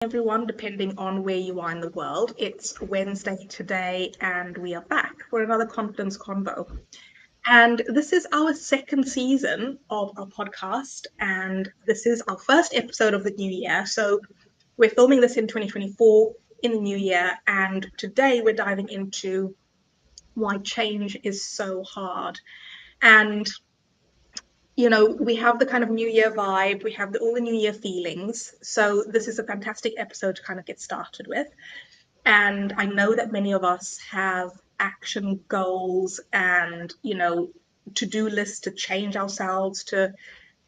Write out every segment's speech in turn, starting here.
Everyone, depending on where you are in the world. It's Wednesday today, and we are back for another Confidence Convo. And this is our second season of our podcast, and this is our first episode of the new year. So we're filming this in 2024 in the new year, and today we're diving into why change is so hard. And we have the kind of new year vibe, we have all the new year feelings. So this is a fantastic episode to kind of get started with. And I know that many of us have action goals and, to-do lists to change ourselves, to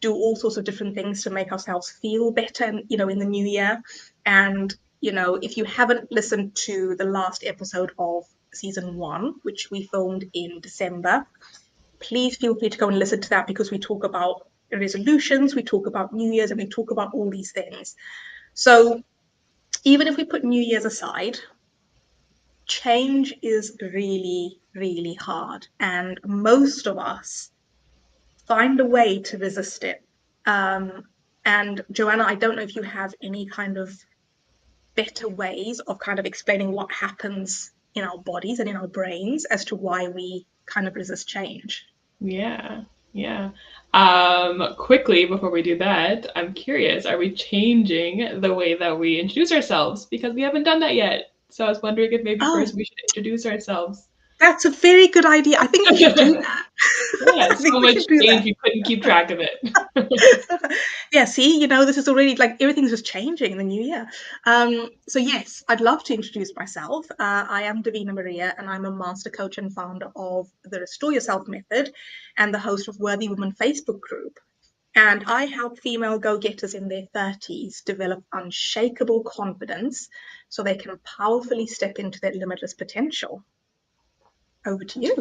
do all sorts of different things to make ourselves feel better, in the new year. And, if you haven't listened to the last episode of season 1, which we filmed in December, please feel free to go and listen to that, because we talk about resolutions, we talk about New Year's, and we talk about all these things. So even if we put New Year's aside, change is really, really hard. And most of us find a way to resist it. And Joanna, I don't know if you have any kind of better ways of kind of explaining what happens in our bodies and in our brains as to why we kind of resist change. Yeah. Quickly, before we do that, I'm curious, are we changing the way that we introduce ourselves? Because we haven't done that yet. So I was wondering if maybe Oh, first we should introduce ourselves. that's a very good idea. I think we should do that. Yeah, I think so we much should do change, that. we couldn't keep track of it. Yeah, see, this is already like everything's just changing in the new year. So yes, I'd love to introduce myself. I am Davina Maria, and I'm a master coach and founder of the Restore Yourself Method and the host of Worthy Women Facebook group. And I help female go-getters in their 30s develop unshakable confidence so they can powerfully step into their limitless potential. Over to you.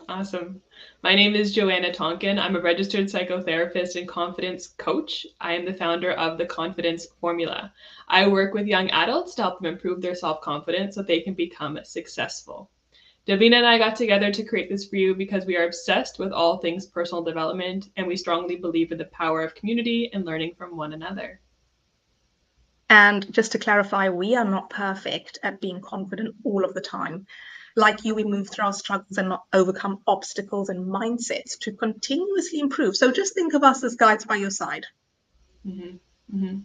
Awesome. My name is Joanna Tonkin. I'm a registered psychotherapist and confidence coach. I am the founder of the Confidence Formula. I work with young adults to help them improve their self-confidence so they can become successful. Davina and I got together to create this for you because we are obsessed with all things personal development, and we strongly believe in the power of community and learning from one another. And just to clarify, we are not perfect at being confident all of the time. Like you, we move through our struggles and overcome obstacles and mindsets to continuously improve. So just think of us as guides by your side. Mm-hmm. Mm-hmm.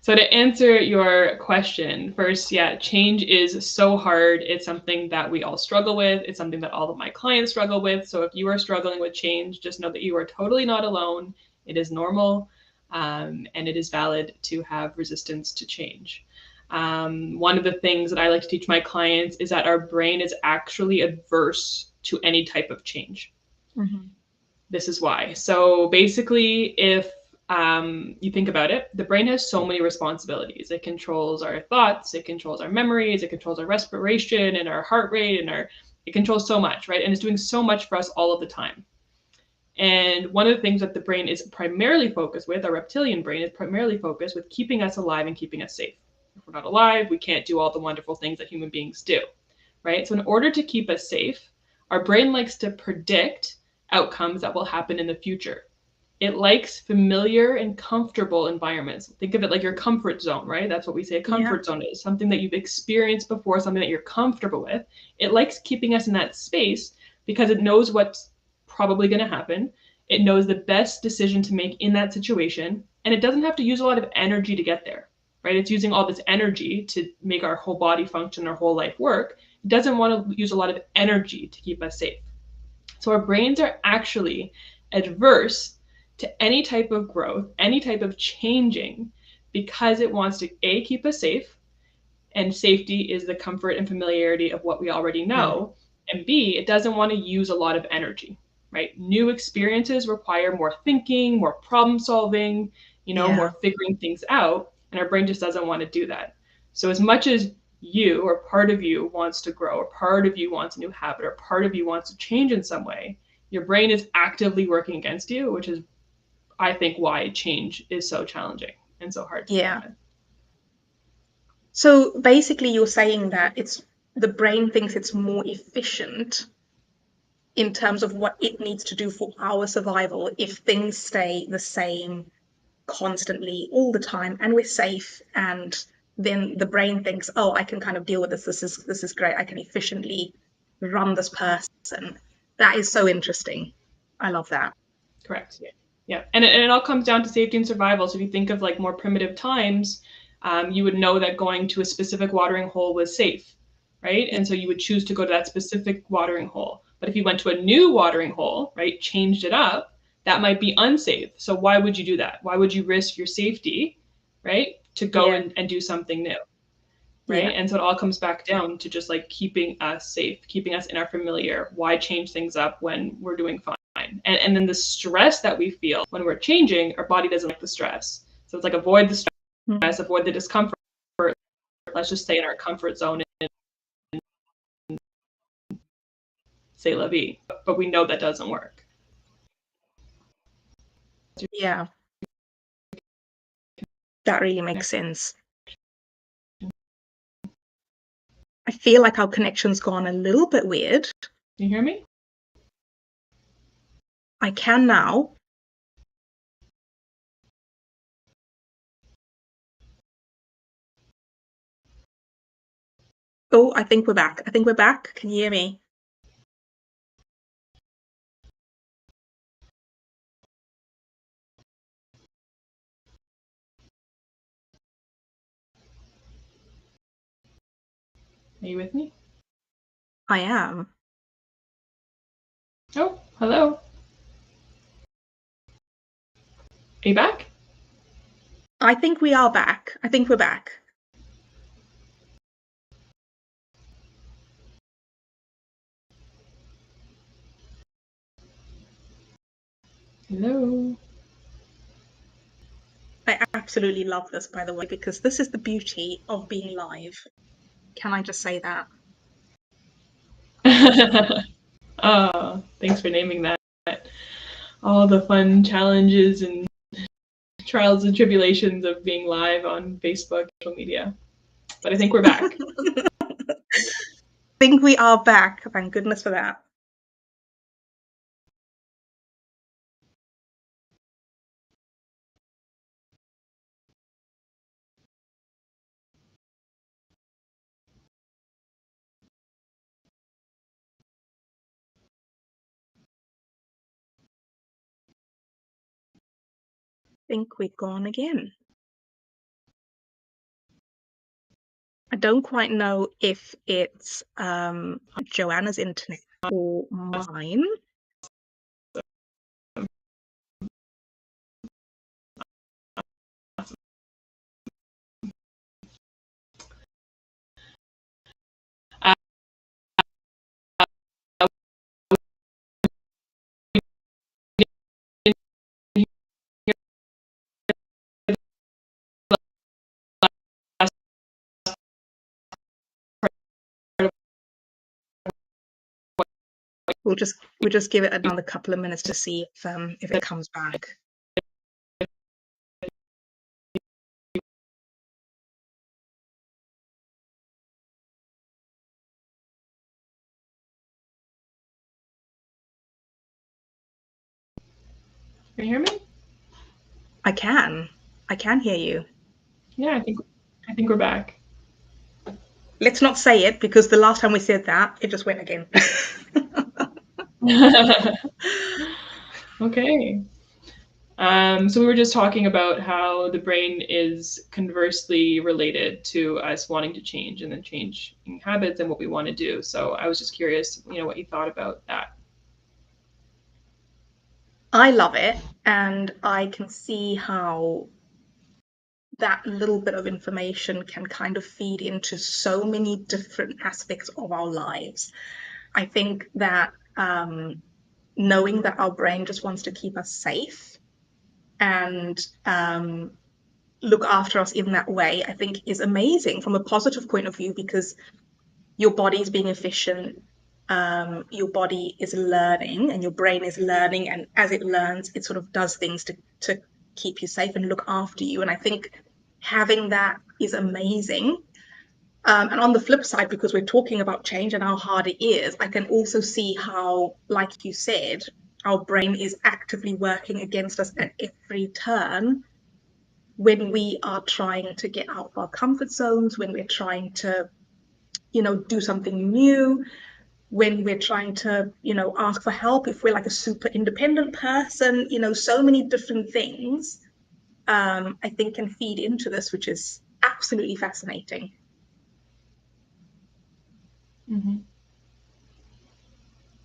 So to answer your question, first, yeah, change is so hard. It's something that we all struggle with. It's something that all of my clients struggle with. So if you are struggling with change, just know that you are totally not alone. It is normal, and it is valid to have resistance to change. One of the things that I like to teach my clients is that our brain is actually adverse to any type of change. Mm-hmm. This is why. So basically, if you think about it, the brain has so many responsibilities. It controls our thoughts, it controls our memories, it controls our respiration and our heart rate, and it controls so much, right? And it's doing so much for us all of the time. And one of the things that the brain is primarily focused with, our reptilian brain is primarily focused with keeping us alive and keeping us safe. If we're not alive, we can't do all the wonderful things that human beings do, right? So in order to keep us safe, our brain likes to predict outcomes that will happen in the future. It likes familiar and comfortable environments. Think of it like your comfort zone, right? That's what we say a comfort zone is, something that you've experienced before, something that you're comfortable with. It likes keeping us in that space because it knows what's probably going to happen. It knows the best decision to make in that situation, and it doesn't have to use a lot of energy to get there, right? It's using all this energy to make our whole body function, our whole life work. It doesn't want to use a lot of energy to keep us safe. So our brains are actually adverse to any type of growth, any type of changing, because it wants to A, keep us safe, and safety is the comfort and familiarity of what we already know, and B, it doesn't want to use a lot of energy, right? New experiences require more thinking, more problem solving, more figuring things out, and our brain just doesn't want to do that. So as much as you or part of you wants to grow, or part of you wants a new habit, or part of you wants to change in some way, your brain is actively working against you, which is, I think, why change is so challenging and so hard to implement. So basically you're saying that the brain thinks it's more efficient in terms of what it needs to do for our survival if things stay the same constantly all the time and we're safe, and then the brain thinks, oh, I can kind of deal with this, this is great, I can efficiently run this person. That is so interesting. I love that. Correct. Yeah. And it all comes down to safety and survival. So if you think of like more primitive times, you would know that going to a specific watering hole was safe, right? And so you would choose to go to that specific watering hole. But if you went to a new watering hole, right, changed it up, that might be unsafe. So why would you do that? Why would you risk your safety, right, to go and do something new? Right. And so it all comes back down to just like keeping us safe, keeping us in our familiar. Why change things up when we're doing fine? And then the stress that we feel when we're changing, our body doesn't like the stress. So it's like avoid the stress, avoid the discomfort. Let's just stay in our comfort zone and say la vie. But we know that doesn't work. Yeah. That really makes sense. I feel like our connection's gone a little bit weird. Can you hear me? I can now. Oh, I think we're back. I think we're back. Can you hear me? Are you with me? I am. Oh, hello. Are you back? I think we are back. I think we're back. Hello. I absolutely love this, by the way, because this is the beauty of being live. Can I just say that? Oh, thanks for naming that. All the fun challenges and trials and tribulations of being live on Facebook, social media. But I think we're back. I think we are back. Thank goodness for that. I think we've gone again. I don't quite know if it's Joanna's internet or mine. We'll just give it another couple of minutes to see if it comes back. Can you hear me? I can hear you. Yeah, I think we're back. Let's not say it, because the last time we said that, it just went again. Okay. So we were just talking about how the brain is conversely related to us wanting to change and then changing habits and what we want to do. So I was just curious, what you thought about that. I love it, and I can see how that little bit of information can kind of feed into so many different aspects of our lives. I think that knowing that our brain just wants to keep us safe and look after us in that way, I think is amazing from a positive point of view, because your body is being efficient, your body is learning and your brain is learning, and as it learns, it sort of does things to keep you safe and look after you. And I think having that is amazing. And on the flip side, because we're talking about change and how hard it is, I can also see how, like you said, our brain is actively working against us at every turn when we are trying to get out of our comfort zones, when we're trying to, do something new, when we're trying to, ask for help, if we're like a super independent person, so many different things, I think can feed into this, which is absolutely fascinating. Mm-hmm.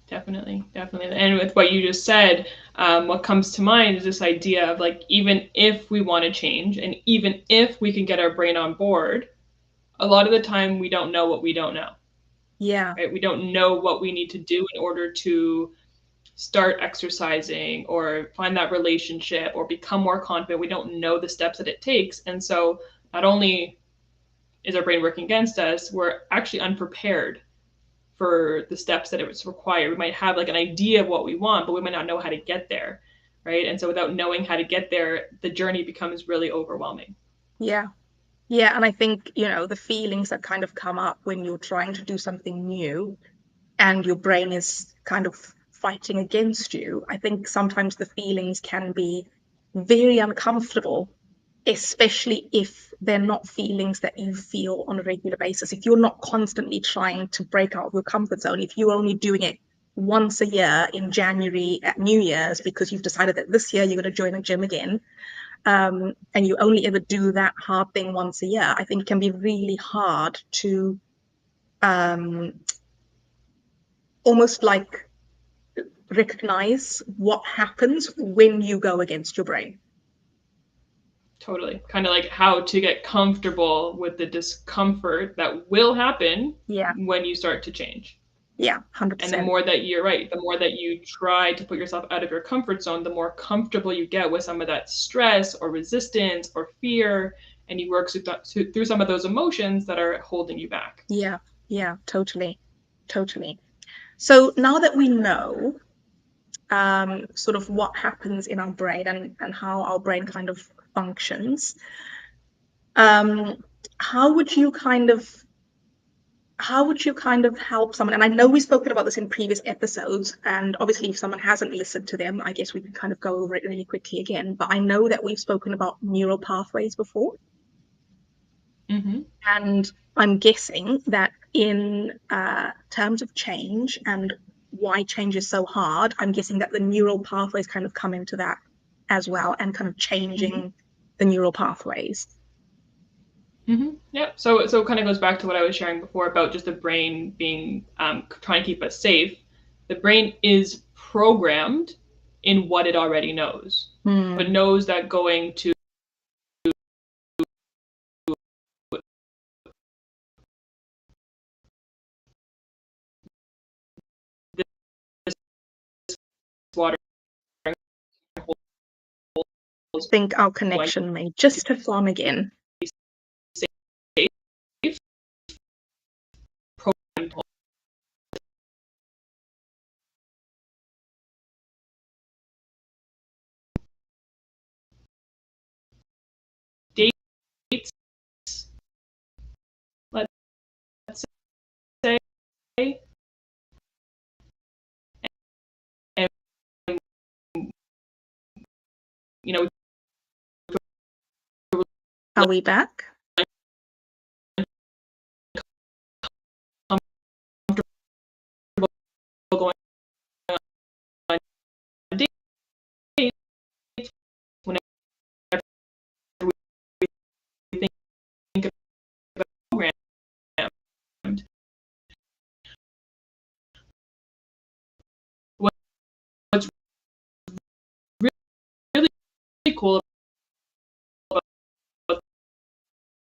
Definitely. And with what you just said, what comes to mind is this idea of like, even if we want to change and even if we can get our brain on board, a lot of the time we don't know what we don't know. Yeah. Right? We don't know what we need to do in order to start exercising or find that relationship or become more confident. We don't know the steps that it takes. And so not only is our brain working against us, we're actually unprepared for the steps that it's required. We might have like an idea of what we want, but we might not know how to get there. Right. And so without knowing how to get there, the journey becomes really overwhelming. Yeah. Yeah. And I think, the feelings that kind of come up when you're trying to do something new and your brain is kind of fighting against you, I think sometimes the feelings can be very uncomfortable, especially if they're not feelings that you feel on a regular basis. If you're not constantly trying to break out of your comfort zone, if you're only doing it once a year in January at New Year's because you've decided that this year you're going to join a gym again, and you only ever do that hard thing once a year, I think it can be really hard to almost like recognize what happens when you go against your brain. Totally. Kind of like how to get comfortable with the discomfort that will happen when you start to change. Yeah, 100%. And the more that you're right, the more that you try to put yourself out of your comfort zone, the more comfortable you get with some of that stress or resistance or fear, and you work through some of those emotions that are holding you back. Yeah, totally. So now that we know sort of what happens in our brain and how our brain kind of functions, how would you kind of help someone? And I know we've spoken about this in previous episodes, and obviously if someone hasn't listened to them, I guess we can kind of go over it really quickly again. But I know that we've spoken about neural pathways before. Mm-hmm. And I'm guessing that in terms of change and why change is so hard, I'm guessing that the neural pathways kind of come into that as well, and kind of changing the neural pathways. Mm-hmm. Yeah. So it kind of goes back to what I was sharing before about just the brain being trying to keep us safe. The brain is programmed in what it already knows, but knows that going to water. I think our connection may just have gone again. Dates, let's say, and you know, are we back? Going on dates whenever we think about programmed. What's really cool about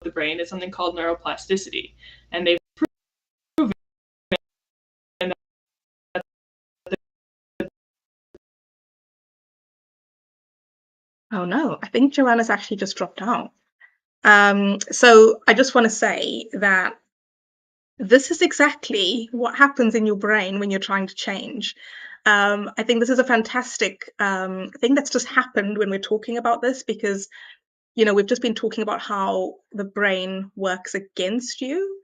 the brain is something called neuroplasticity, and they've proven that Oh no, I think Joanna's actually just dropped out. So I just want to say that this is exactly what happens in your brain when you're trying to change. I think this is a fantastic thing that's just happened when we're talking about this, because we've just been talking about how the brain works against you,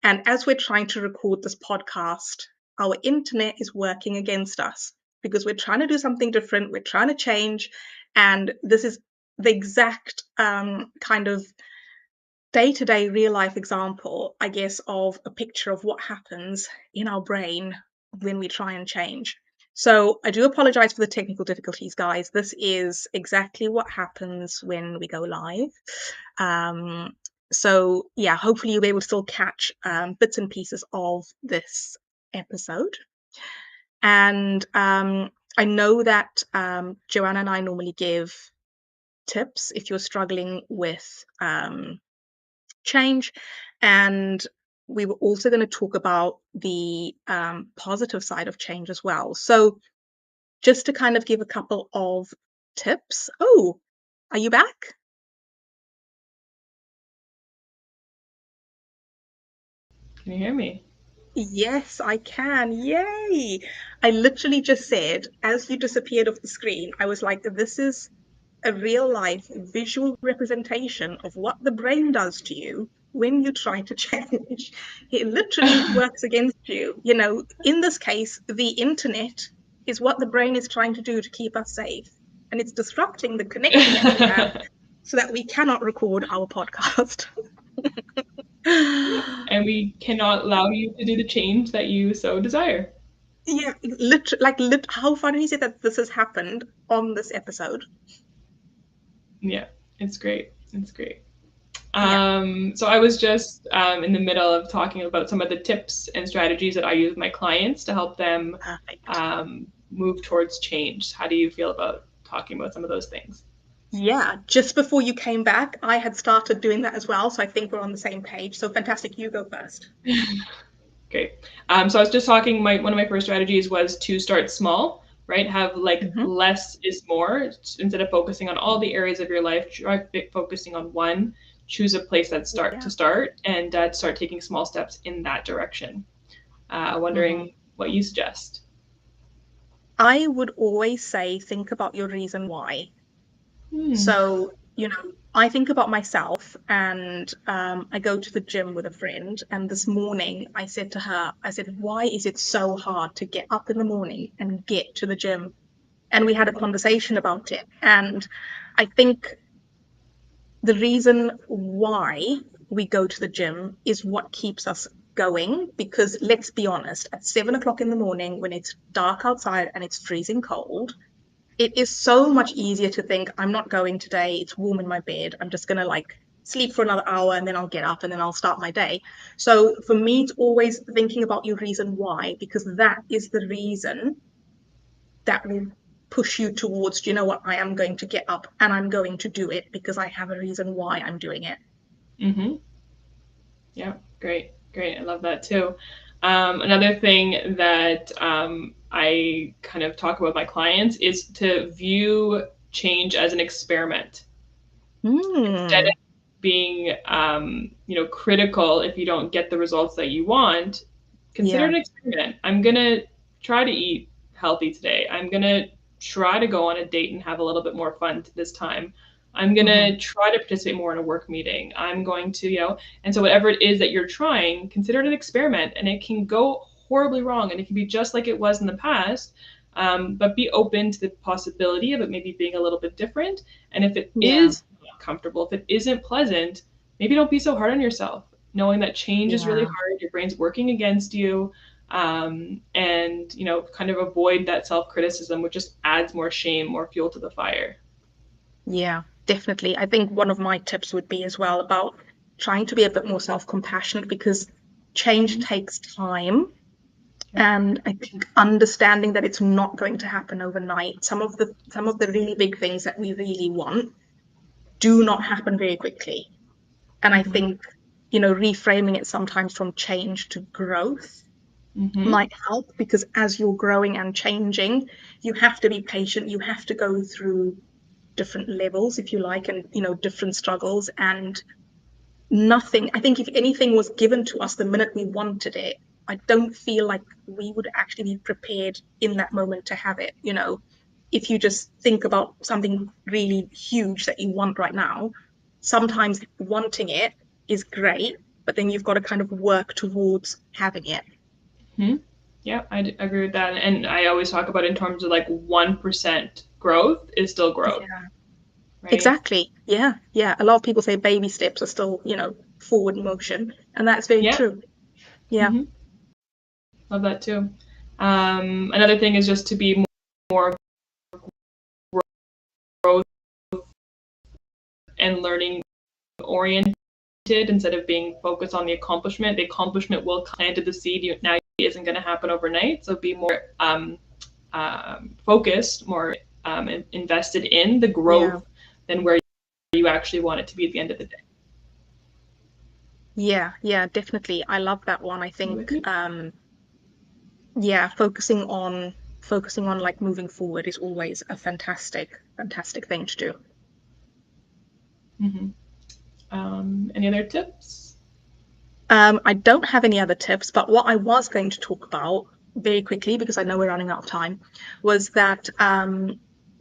and as we're trying to record this podcast, our internet is working against us because we're trying to do something different, we're trying to change, and this is the exact kind of day-to-day real life example, I guess, of a picture of what happens in our brain when we try and change. So I do apologize for the technical difficulties, guys. This is exactly what happens when we go live. So yeah, hopefully you'll be able to still catch bits and pieces of this episode. And I know that Joanna and I normally give tips if you're struggling with change, and we were also going to talk about the positive side of change as well. So just to kind of give a couple of tips. Oh, are you back? Can you hear me? Yes, I can. Yay! I literally just said, as you disappeared off the screen, I was like, this is a real life visual representation of what the brain does to you when you try to change. It literally works against you. You know, in this case, the internet is what the brain is trying to do to keep us safe. And it's disrupting the connection that we have so that we cannot record our podcast. And we cannot allow you to do the change that you so desire. Yeah, how funny is it that this has happened on this episode? Yeah, it's great. It's great. Yeah, So I was just in the middle of talking about some of the tips and strategies that I use with my clients to help them perfect. move towards change. How do you feel about talking about some of those things? Yeah, just before you came back, I had started doing that as well. So I think we're on the same page. So fantastic. You go first. Great. So I was just talking, one of my first strategies was to start small, right? Have like Mm-hmm. less is more. Instead of focusing on all the areas of your life, try focusing on one. Choose a place that Yeah. start and start taking small steps in that direction. Mm-hmm. Wondering what you suggest. I would always say, think about your reason why. Hmm. So, you know, I think about myself and I go to the gym with a friend. And this morning I said to her, I said, why is it so hard to get up in the morning and get to the gym? And we had a conversation about it. And I think the reason why we go to the gym is what keeps us going. Because let's be honest, at 7 o'clock in the morning, when it's dark outside and it's freezing cold, it is so much easier to think, I'm not going today. It's warm in my bed. I'm just going to like sleep for another hour and then I'll get up and then I'll start my day. So for me, it's always thinking about your reason why, because that is the reason that will push you towards, do you know what, I am going to get up and I'm going to do it because I have a reason why I'm doing it. Mm-hmm. Yeah, great, great. I love that too. Another thing that I kind of talk about with my clients is to view change as an experiment instead Hmm. of being, critical if you don't get the results that you want. Consider Yeah. it an experiment. I'm gonna try to eat healthy today. I'm gonna try to go on a date and have a little bit more fun this time. I'm Mm-hmm. gonna try to participate more in a work meeting. I'm going to, and so whatever it is that you're trying, consider it an experiment, and it can go horribly wrong, and it can be just like it was in the past. But be open to the possibility of it maybe being a little bit different. And if it Yeah. is not comfortable, if it isn't pleasant, maybe don't be so hard on yourself. Knowing that change is really Yeah. hard, your brain's working against you, and kind of avoid that self-criticism, which just adds more shame, more fuel to the fire. Yeah, definitely. I think one of my tips would be as well about trying to be a bit more self-compassionate because change Mhm. takes time. Yeah. And I think understanding that it's not going to happen overnight. Some of the really big things that we really want do not happen very quickly. And I Mm-hmm. think, reframing it sometimes from change to growth Mm-hmm. might help because as you're growing and changing, you have to be patient. You have to go through different levels, if you like, and different struggles. And nothing, I think if anything was given to us the minute we wanted it, I don't feel like we would actually be prepared in that moment to have it. If you just think about something really huge that you want right now, sometimes wanting it is great, but then you've got to kind of work towards having it. Mm-hmm. Yeah, agree with that. And I always talk about it in terms of like 1% growth is still growth. Yeah. right? Exactly. Yeah. Yeah. A lot of people say baby steps are still, forward motion, and that's very Yeah. true. Yeah. Hmm. Love that too. Another thing is just to be more growth and learning oriented instead of being focused on the accomplishment. The accomplishment will planted the seed. Now isn't going to happen overnight. So be more focused, more invested in the growth Yeah. than where you actually want it to be at the end of the day. Yeah. Yeah. Definitely. I love that one. I You with think, me? yeah, focusing on like moving forward is always a fantastic thing to do. Mm-hmm. Any other tips? I don't have any other tips, but what I was going to talk about very quickly, because I know we're running out of time, was that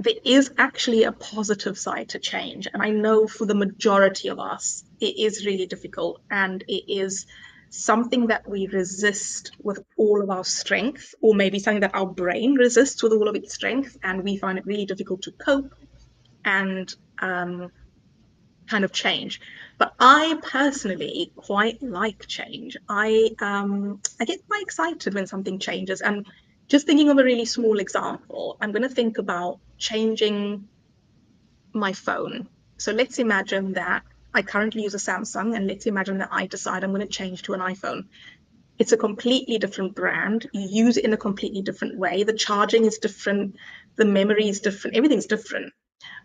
there is actually a positive side to change. And I know for the majority of us, it is really difficult and it is something that we resist with all of our strength, or maybe something that our brain resists with all of its strength, and we find it really difficult to cope and kind of change. But I personally quite like change. I get quite excited when something changes. And just thinking of a really small example, I'm going to think about changing my phone. So let's imagine that I currently use a Samsung, and let's imagine that I decide I'm going to change to an iPhone. It's a completely different brand. You use it in a completely different way. The charging is different, the memory is different, everything's different.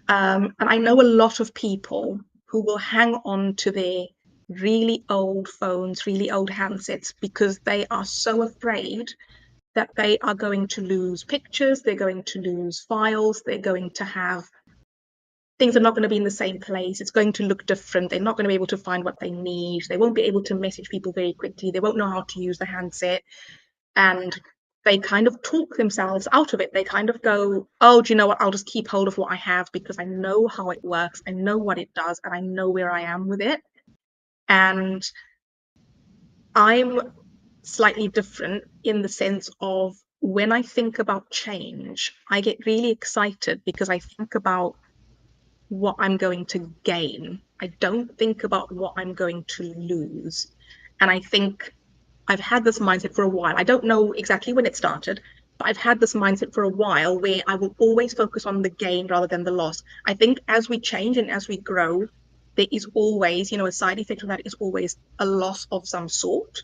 And I know a lot of people who will hang on to their really old phones, really old handsets, because they are so afraid that they are going to lose pictures, they're going to lose files, they're going to have things are not going to be in the same place. It's going to look different. They're not going to be able to find what they need. They won't be able to message people very quickly. They won't know how to use the handset. And they kind of talk themselves out of it. They kind of go, oh, do you know what? I'll just keep hold of what I have because I know how it works. I know what it does and I know where I am with it. And I'm slightly different in the sense of when I think about change, I get really excited because I think about what I'm going to gain. I don't think about what I'm going to lose. And I think I've had this mindset for a while. I don't know exactly when it started, but I've had this mindset for a while where I will always focus on the gain rather than the loss. I think as we change and as we grow, there is always, a side effect of that is always a loss of some sort.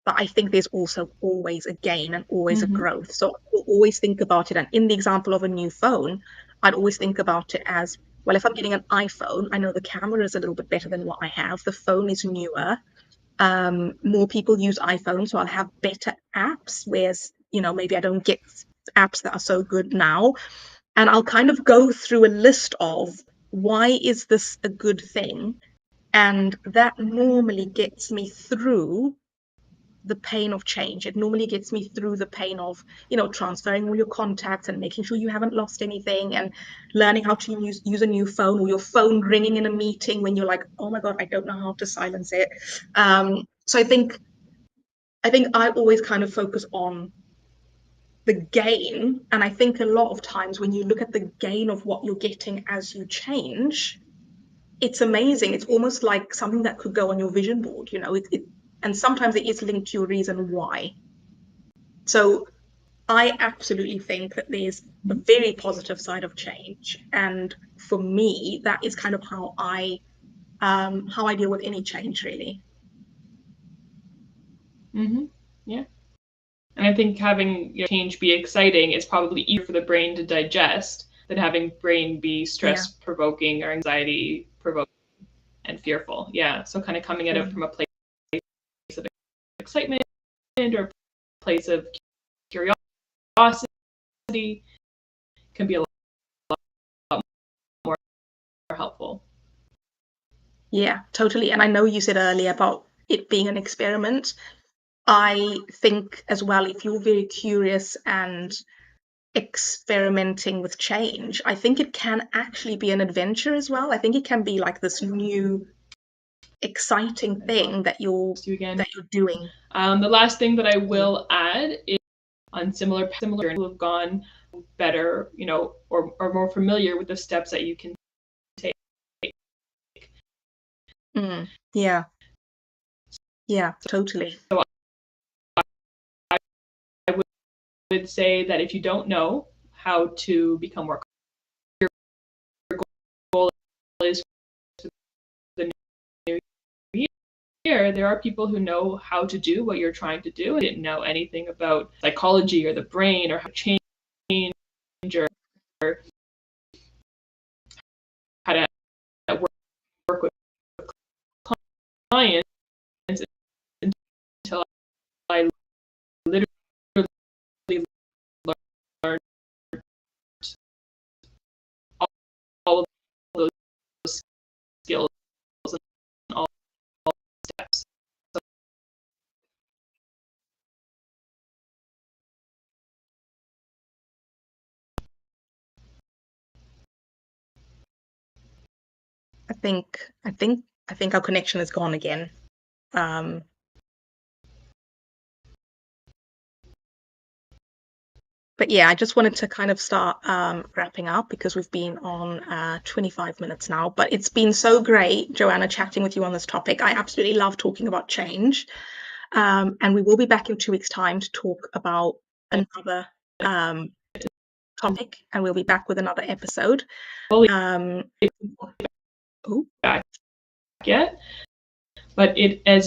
But I think there's also always a gain and always a Mm-hmm. growth. So I'll always think about it. And in the example of a new phone, I'd always think about it as, well, if I'm getting an iPhone, I know the camera is a little bit better than what I have. The phone is newer. More people use iPhone, so I'll have better apps, whereas, maybe I don't get apps that are so good now. And I'll kind of go through a list of why is this a good thing? And that normally gets me through the pain of change. It normally gets me through the pain of, transferring all your contacts and making sure you haven't lost anything and learning how to use a new phone, or your phone ringing in a meeting when you're like, oh my God, I don't know how to silence it. So I think I always kind of focus on the gain. And I think a lot of times when you look at the gain of what you're getting as you change, it's amazing. It's almost like something that could go on your vision board, and sometimes it is linked to your reason why. So I absolutely think that there's a very positive side of change. And for me, that is kind of how I deal with any change, really. Mm-hmm. Yeah. And I think having change be exciting is probably easier for the brain to digest than having brain be Yeah. stress provoking or anxiety provoking and fearful. Yeah. So kind of coming at Yeah. it from a place of excitement or a place of curiosity can be a lot more helpful. Yeah, totally. And I know you said earlier about it being an experiment. I think as well, if you're very curious and experimenting with change, I think it can actually be an adventure as well. I think it can be like this new exciting thing that you're You again. that you're doing. The last thing that I Yeah. will add is on similar who have gone better, or more familiar with the steps that you can Yeah. Yeah, totally. So I would say that if you don't know how to become more confident, your goal is for the new year, there are people who know how to do what you're trying to do and didn't know anything about psychology or the brain or how to change or how to work with clients until I literally learned all of those skills and all steps. So I think our connection is gone again. But yeah, I just wanted to kind of start wrapping up because we've been on 25 minutes now. But it's been so great, Joanna, chatting with you on this topic. I absolutely love talking about change. And we will be back in 2 weeks' time to talk about another topic, and we'll be back with another episode. Fully Oh, back yet, but it as